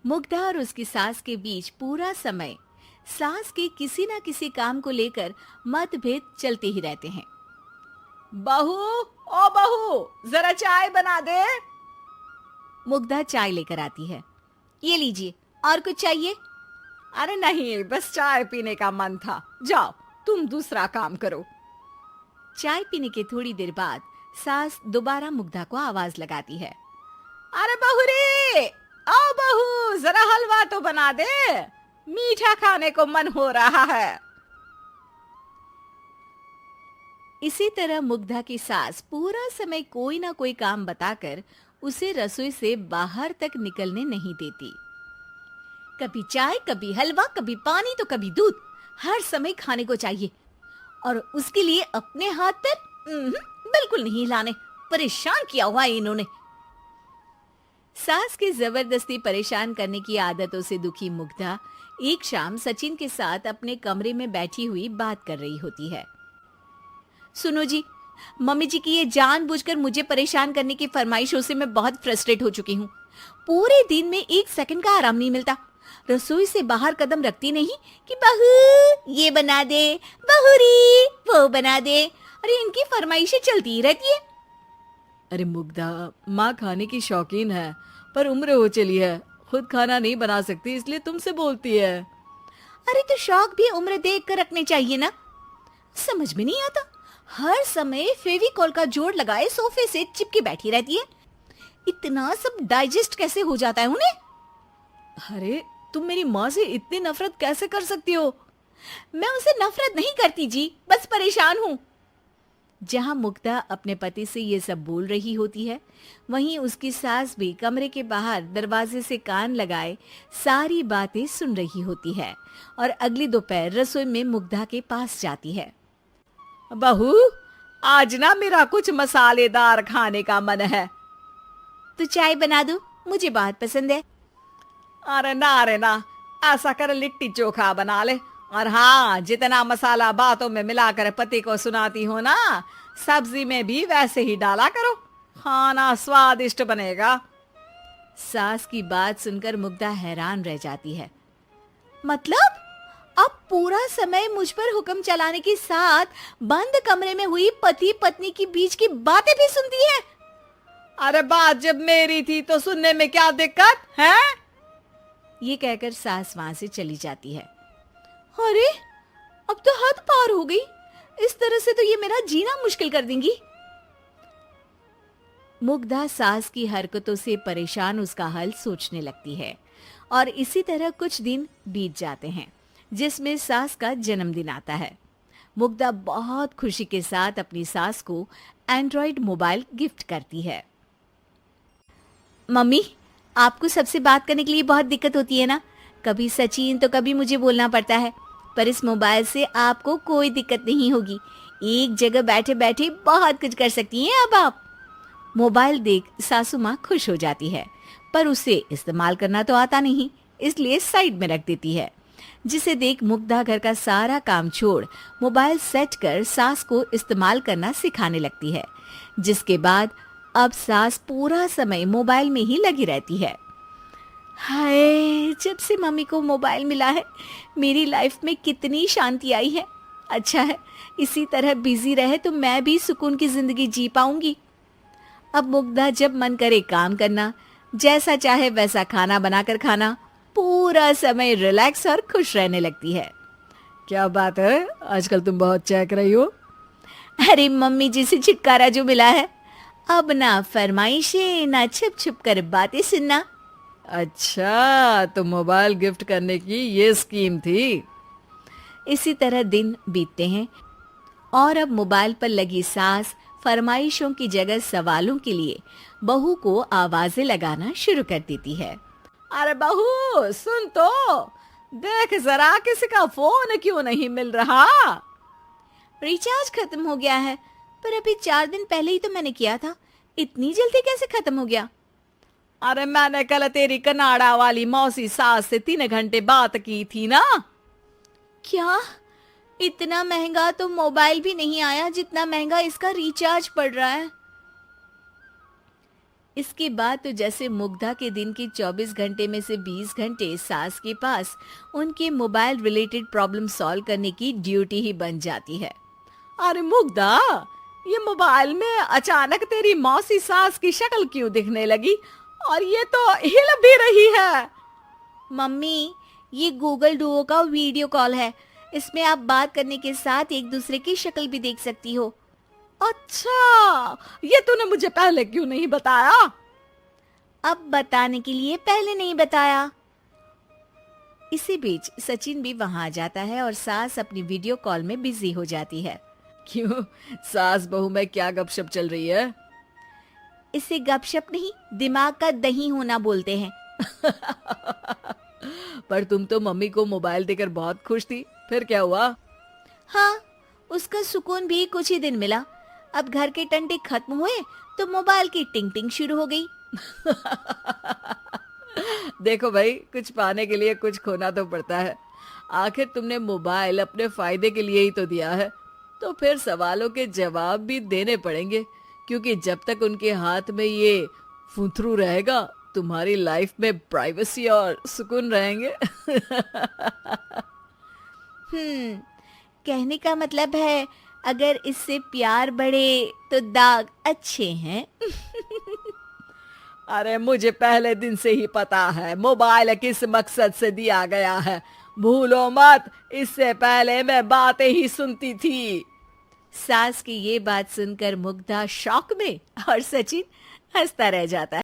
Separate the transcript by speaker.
Speaker 1: मुग्धा और उसकी सास के बीच पूरा समय सास के किसी न किसी काम को लेकर मतभेद चलते ही रहते हैं।
Speaker 2: बहू, ओ बहू, जरा चाय बना दे।
Speaker 1: मुग्धा चाय लेकर आती है। ये लीजिए, और कुछ चाहिए?
Speaker 2: अरे नहीं, बस चाय पीने का मन था। जाओ, तुम दूसरा काम करो।
Speaker 1: चाय पीने के थोड़ी देर बाद सास दोबारा मुग्धा को आवाज लगाती है।
Speaker 2: अरे बहू रे, ओ बहू, जरा हलवा तो बना दे, मीठा खाने को मन हो रहा है।
Speaker 1: इसी तरह मुग्धा की सास पूरा समय कोई ना कोई काम बताकर उसे रसोई से बाहर तक निकलने नहीं देती। कभी चाय, कभी हलवा, कभी पानी तो कभी दूध, हर समय खाने को चाहिए और उसके लिए अपने हाथ पर बिल्कुल नहीं हिलाने। परेशान किया हुआ है इन्होंने। सास की जबरदस्ती परेशान करने की आदतों से दुखी मुग्धा एक शाम सचिन के साथ अपने कमरे में बैठी हुई बात कर रही होती है। सुनो जी, मम्मी जी की ये जानबूझकर मुझे परेशान करने की फरमाइशों से मैं बहुत फ्रस्ट्रेट हो चुकी हूँ। पूरे दिन में एक सेकंड का आराम नहीं मिलता। रसोई से बाहर कदम रखती नहीं कि बहू ये बना दे, बहुरी वो बना दे। अरे इनकी फरमाइशें चलती ही रहती है।
Speaker 2: अरे मुग्धा, माँ खाने की शौकीन है, पर उम्र हो चली है, खुद खाना नहीं बना सकती, इसलिए तुमसे बोलती है।
Speaker 1: अरे तो शौक भी उम्र देख कर रखने चाहिए ना। समझ में नहीं आता, हर समय फेविकॉल का जोड़ लगाए सोफे से चिपके बैठी रहती है। इतना सब डाइजेस्ट कैसे हो जाता है उन्हें?
Speaker 2: अरे तुम मेरी माँ से इतनी नफरत कैसे कर सकती हो?
Speaker 1: मैं उनसे नफरत नहीं करती जी, बस परेशान हूँ। जहाँ मुग्धा अपने पति से ये सब बोल रही होती है, वहीं उसकी सास भी कमरे के बाहर दरवाजे से कान लगाए सारी बातें सुन रही होती है और अगली दोपहर रसोई में मुग्धा के पास जाती है।
Speaker 2: बहू, आज ना मेरा कुछ मसालेदार खाने का मन है।
Speaker 1: तो चाय बना दो, मुझे बहुत पसंद है।
Speaker 2: अरे ना, ऐसा कर लिट्टी चोखा बना ले। और हाँ, जितना मसाला बातों में मिलाकर पति को सुनाती हो ना, सब्जी में भी वैसे ही डाला करो, खाना स्वादिष्ट बनेगा।
Speaker 1: सास की बात सुनकर मुग्धा हैरान रह जाती है। मतलब अब पूरा समय मुझ पर हुक्म चलाने के साथ बंद कमरे में हुई पति पत्नी की बीच की बातें भी सुनती है?
Speaker 2: अरे बात जब मेरी थी तो सुनने में क्या दिक्कत है?
Speaker 1: ये कहकर सास वहां से चली जाती है। अरे अब तो हद पार हो गई, इस तरह से तो ये मेरा जीना मुश्किल कर देंगी। मुग्धा सास की हरकतों से परेशान उसका हल सोचने लगती है और इसी तरह कुछ दिन बीत जाते हैं, जिसमें सास का जन्मदिन आता है। मुग्धा बहुत खुशी के साथ अपनी सास को एंड्रॉइड मोबाइल गिफ्ट करती है। मम्मी, आपको सबसे बात करने के लिए बहुत दिक्कत होती है ना, कभी सचिन तो कभी मुझे बोलना पड़ता है, पर इस मोबाइल से आपको कोई दिक्कत नहीं होगी। एक जगह बैठे बैठे बहुत कुछ कर सकती हैं अब आप। मोबाइल देख सासू माँ खुश हो जाती है, पर उसे इस्तेमाल करना तो आता नहीं, इसलिए साइड में रख देती है। जिसे देख मुग्धा घर का सारा काम छोड़ मोबाइल सेट कर सास को इस्तेमाल करना सिखाने लगती है, जिसके बाद अब सास पूरा समय मोबाइल में ही लगी रहती है। हाय, जब से मम्मी को मोबाइल मिला है मेरी लाइफ में कितनी शांति आई है। अच्छा है, इसी तरह बिजी रहे तो मैं भी सुकून की जिंदगी जी पाऊंगी। अब मुग्धा जब मन करे काम करना, जैसा चाहे वैसा खाना बनाकर खाना, पूरा समय रिलैक्स और खुश रहने लगती है।
Speaker 2: क्या बात है, आजकल तुम बहुत चहक रही हो।
Speaker 1: अरे मम्मी जी से छुटकारा जो मिला है, अब ना फरमाइशें ना छुप छुप कर बातें सुनना।
Speaker 2: अच्छा, तो मोबाइल गिफ्ट करने की ये स्कीम थी।
Speaker 1: इसी तरह दिन बीतते हैं और अब मोबाइल पर लगी सास फरमाइशों की जगह सवालों के लिए बहू को आवाजें लगाना शुरू कर देती है।
Speaker 2: अरे बहू सुन तो, देख जरा किसी का फोन क्यों नहीं मिल रहा?
Speaker 1: रिचार्ज खत्म हो गया है, पर अभी 4 दिन पहले ही तो मैंने किया था, इतनी जल्दी कैसे खत्म हो गया?
Speaker 2: अरे मैंने कल तेरी कनाडा वाली मौसी सास से 3 घंटे बात की थी ना।
Speaker 1: क्या? इतना महंगा तो मोबाइल भी नहीं आया जितना महंगा इसका रिचार्ज पड़ रहा है। इसके बाद तो जैसे मुग्धा के दिन के 24 घंटे में से 20 घंटे सास के पास उनके मोबाइल रिलेटेड प्रॉब्लम सॉल्व करने की ड्यूटी ही बन जाती है।
Speaker 2: अरे मुग्धा, ये मोबाइल में अचानक तेरी मौसी सास की शक्ल क्यों दिखने लगी? और ये तो हिल भी रही है।
Speaker 1: मम्मी, ये गूगल डुओ का वीडियो कॉल है। इसमें आप बात करने के साथ एक दूसरे की शक्ल भी देख सकती हो।
Speaker 2: अच्छा, ये तूने मुझे पहले क्यों नहीं बताया?
Speaker 1: अब बताने के लिए पहले नहीं बताया। इसी बीच सचिन भी वहां आ जाता है और सास अपनी वीडियो कॉल में बिजी हो जाती है।
Speaker 2: क्यों, सास बहू में क्या गपशप चल रही है?
Speaker 1: इसे गपशप नहीं, दिमाग का दही होना बोलते हैं।
Speaker 2: पर तुम तो मम्मी को मोबाइल देकर बहुत खुश थी, फिर क्या हुआ?
Speaker 1: हाँ, उसका सुकून भी कुछ ही दिन मिला। अब घर के टंटे खत्म हुए तो मोबाइल की टिंग टिंग शुरू हो गई।
Speaker 2: देखो भाई, कुछ पाने के लिए कुछ खोना तो पड़ता है। आखिर तुमने मोबाइल अपने फायदे के लिए ही तो दिया है, तो फिर सवालों के जवाब भी देने पड़ेंगे, क्योंकि जब तक उनके हाथ में ये फुंथरू रहेगा, तुम्हारी लाइफ में प्राइवेसी और सुकून रहेंगे।
Speaker 1: कहने का मतलब है अगर इससे प्यार बढ़े तो दाग अच्छे हैं।
Speaker 2: अरे मुझे पहले दिन से ही पता है मोबाइल किस मकसद से दिया गया है। भूलो मत, इससे पहले मैं बातें ही सुनती थी।
Speaker 1: सास की ये बात सुनकर मुग्धा शॉक में और सचिन हंसता रह जाता है।